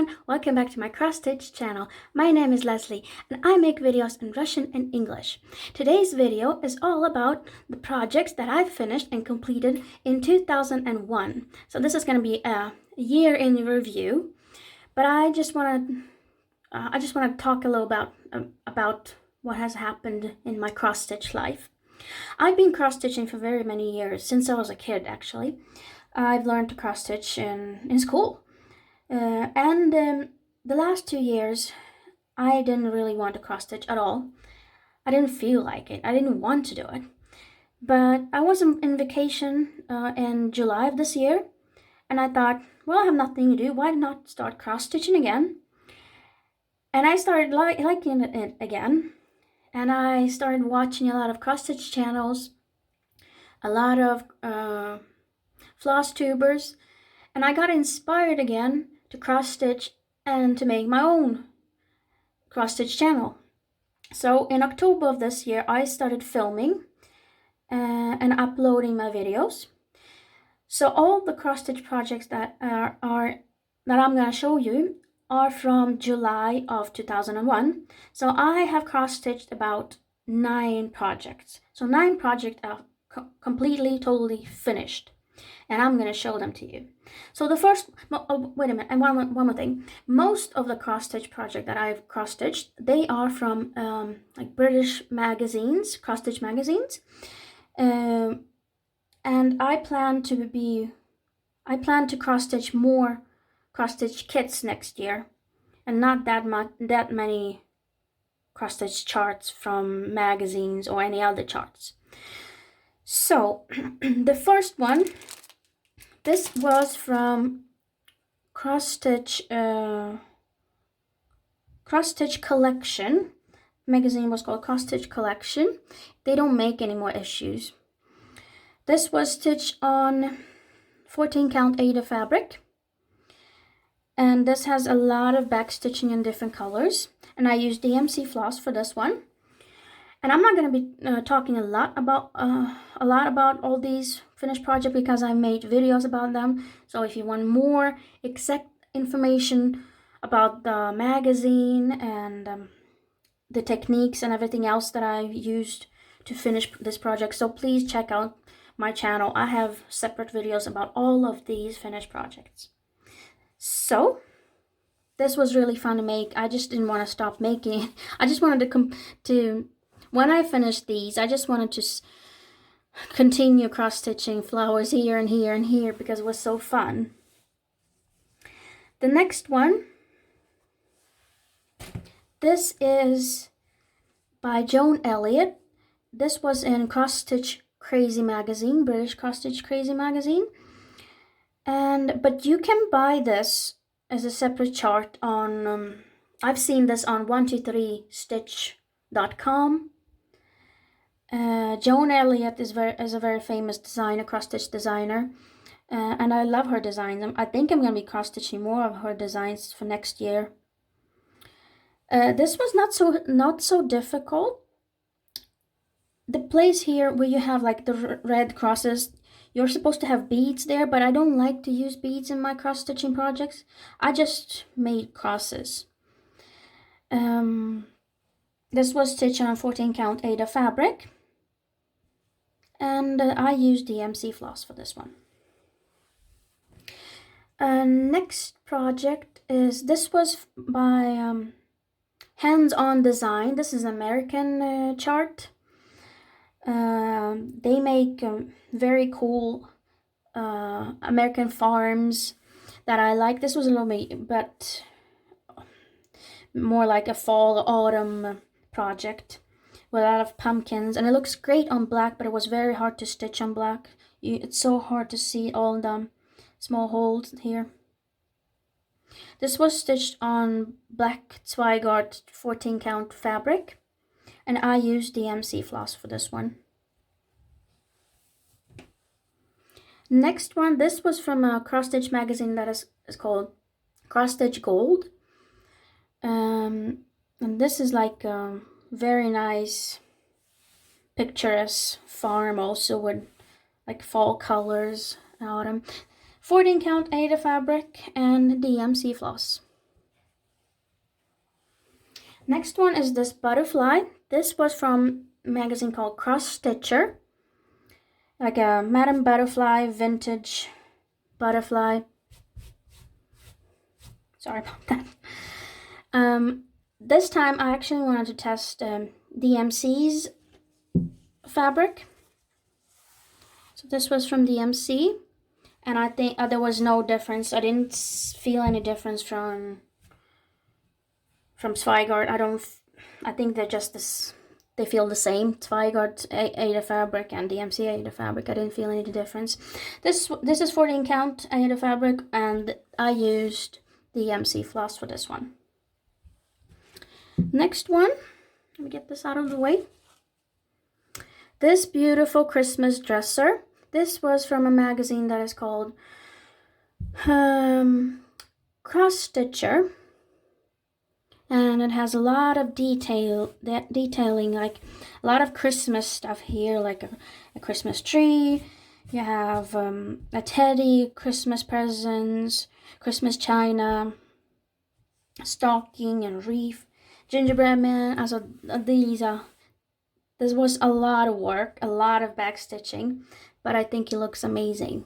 everyone, welcome back to my cross-stitch channel. My name is Leslie and I make videos in Russian and English. Today's video is all about the projects that I've finished and completed in 2001. So this is going to be a year in review, but I just want to talk a little about what has happened in my cross-stitch life. I've been cross-stitching for very many years, since I was a kid actually. I've learned to cross-stitch in school. The last 2 years, I didn't really want to cross-stitch at all. I didn't feel like it. I didn't want to do it. But I was in vacation in July of this year, and I thought, well, I have nothing to do. Why not start cross-stitching again? And I started liking it again. And I started watching a lot of cross-stitch channels, a lot of floss tubers, and I got inspired again to cross-stitch and to make my own cross-stitch channel. So in October of this year, I started filming and uploading my videos. So all the cross-stitch projects that I'm going to show you are from July of 2001. So I have cross-stitched about 9 projects. So 9 projects are completely, totally finished. And I'm going to show them to you. So the first, wait a minute, and one more thing. Most of the cross-stitch project that I've cross-stitched, they are from like British magazines, cross-stitch magazines. And I plan to cross-stitch more cross-stitch kits next year. And not that many cross-stitch charts from magazines or any other charts. So the first one, this was from cross-stitch collection. Magazine was called Cross-Stitch Collection. They don't make any more issues. This was stitched on 14 count Aida fabric, and this has a lot of back stitching in different colors, and I used DMC floss for this one. And I'm not going to be talking a lot about all these finished projects because I made videos about them. So if you want more exact information about the magazine and the techniques and everything else that I used to finish this project, so please check out my channel. I have separate videos about all of these finished projects. So this was really fun to make. I just didn't want to stop making it. I just wanted to when I finished these, I just wanted to continue cross-stitching flowers here and here and here because it was so fun. The next one, this is by Joan Elliott. This was in Cross-Stitch Crazy magazine, British Cross-Stitch Crazy magazine. But you can buy this as a separate chart on, I've seen this on 123stitch.com. Joan Elliott is a very famous designer, cross-stitch designer, and I love her designs. I think I'm going to be cross-stitching more of her designs for next year. This was not so difficult. The place here where you have like the red crosses, you're supposed to have beads there, but I don't like to use beads in my cross-stitching projects. I just made crosses. This was stitched on 14 count Aida fabric. And I used DMC floss for this one. Next project is, this was by Hands-On Design. This is an American chart. They make very cool American farms that I like. This was a little bit more like a fall autumn project with a lot of pumpkins, and it looks great on black, but it was very hard to stitch on black. It's so hard to see all the small holes here. This was stitched on black Zweigart 14 count fabric, and I used DMC floss for this one. Next one, this was from a cross-stitch magazine that is called Cross-Stitch Gold. And this is like very nice picturesque farm, also with like fall colors, autumn. 14 count Aida fabric and DMC floss. Next one is this butterfly. This was from a magazine called Cross Stitcher. Like a Madame Butterfly, vintage butterfly. Sorry about that. This time I actually wanted to test DMC's fabric. So this was from DMC, and I think there was no difference. I didn't feel any difference from Zweigart. I think they're just this. They feel the same. Zweigart Aida fabric and DMC Aida fabric. I didn't feel any difference. This is 14 count Aida fabric, and I used DMC floss for this one. Next one, let me get this out of the way. This beautiful Christmas dresser. This was from a magazine that is called Cross Stitcher, and it has a lot of detailing, like a lot of Christmas stuff here, like a Christmas tree. You have a teddy, Christmas presents, Christmas china, stocking and wreath, gingerbread man. Also, this was a lot of work, a lot of back stitching, but I think it looks amazing.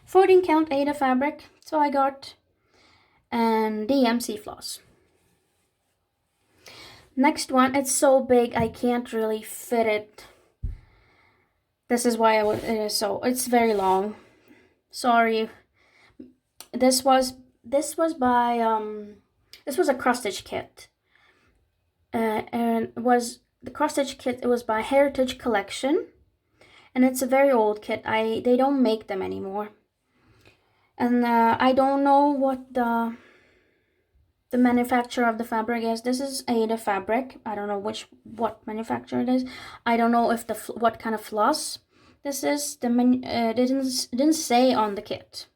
14 count Aida fabric, so I got and DMC floss. Next one, it's so big I can't really fit it. This is why it's very long. Sorry. This was a cross stitch kit. And it was the cross stitch kit. It was by Heritage Collection, and it's a very old kit. They don't make them anymore, and I don't know what the manufacturer of the fabric is. This is Aida fabric. I don't know what manufacturer it is. I don't know if what kind of floss this is. Didn't say on the kit.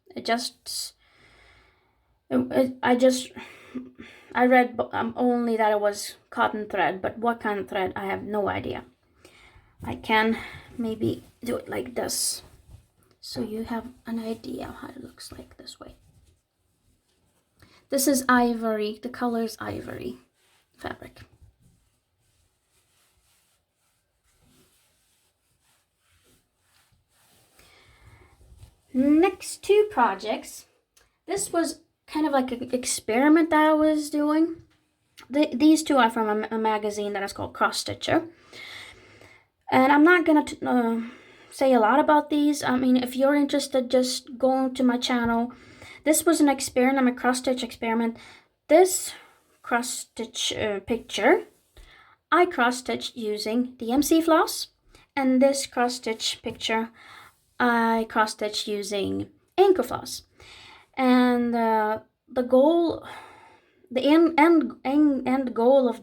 I read only that it was cotton thread, but what kind of thread, I have no idea. I can maybe do it like this, so you have an idea of how it looks like this way. This is ivory, the color is ivory fabric. Next two projects. This was kind of like an experiment that I was doing. These two are from a magazine that is called Cross Stitcher. And I'm not going to say a lot about these. I mean, if you're interested, just go to my channel. This was an experiment, a cross stitch experiment. This cross stitch picture, I cross stitched using DMC floss. And this cross stitch picture, I cross stitched using anchor floss. And the goal, the end goal of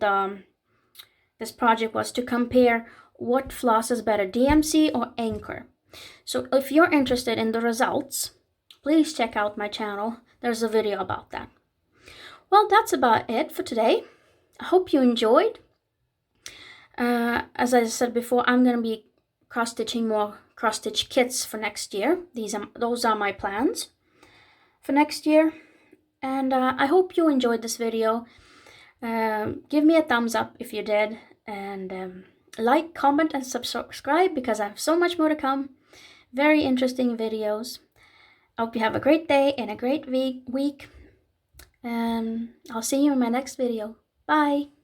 this project was to compare what floss is better, DMC or anchor. So if you're interested in the results, please check out my channel. There's a video about that. Well, that's about it for today. I hope you enjoyed. As I said before, I'm going to be cross-stitching more cross-stitch kits for next year. Those are my plans for next year. And I hope you enjoyed this video. Give me a thumbs up if you did. And like, comment, and subscribe, because I have so much more to come. Very interesting videos. I hope you have a great day and a great week. And I'll see you in my next video. Bye!